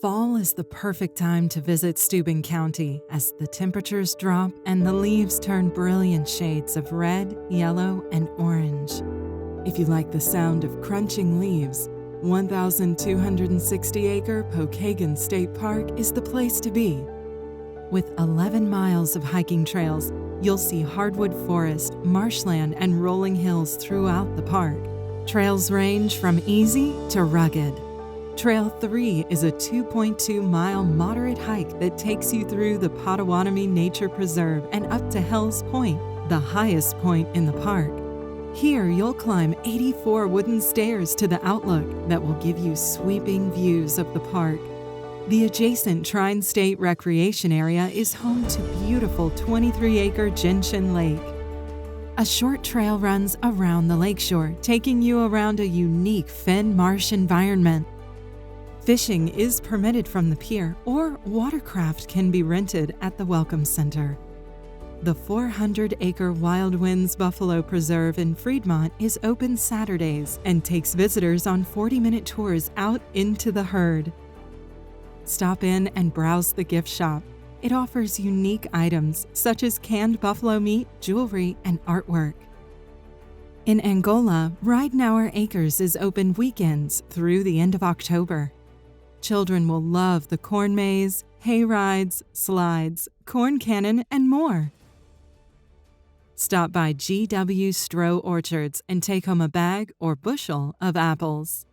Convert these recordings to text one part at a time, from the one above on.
Fall is the perfect time to visit Steuben County as the temperatures drop and the leaves turn brilliant shades of red, yellow, and orange. If you like the sound of crunching leaves, 1,260-acre Pokagon State Park is the place to be. With 11 miles of hiking trails, you'll see hardwood forest, marshland, and rolling hills throughout the park. Trails range from easy to rugged. Trail 3 is a 2.2-mile moderate hike that takes you through the Potawatomi Nature Preserve and up to Hell's Point, the highest point in the park. Here, you'll climb 84 wooden stairs to the outlook that will give you sweeping views of the park. The adjacent Trine State Recreation Area is home to beautiful 23-acre Gentian Lake. A short trail runs around the lakeshore, taking you around a unique fen marsh environment. Fishing is permitted from the pier, or watercraft can be rented at the Welcome Center. The 400-acre Wild Winds Buffalo Preserve in Fremont is open Saturdays and takes visitors on 40-minute tours out into the herd. Stop in and browse the gift shop. It offers unique items such as canned buffalo meat, jewelry, and artwork. In Angola, Ride Our Acres is open weekends through the end of October. Children will love the corn maze, hay rides, slides, corn cannon, and more. Stop by GW Stroh Orchards and take home a bag or bushel of apples.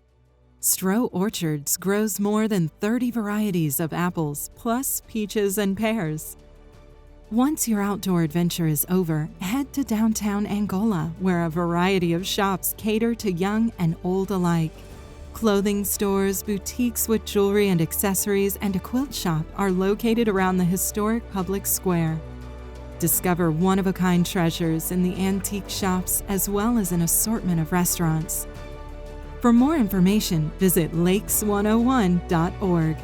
Stroh Orchards grows more than 30 varieties of apples, plus peaches and pears. Once your outdoor adventure is over, head to downtown Angola, where a variety of shops cater to young and old alike. Clothing stores, boutiques with jewelry and accessories, and a quilt shop are located around the historic public square. Discover one-of-a-kind treasures in the antique shops as well as an assortment of restaurants. For more information, visit lakes101.org.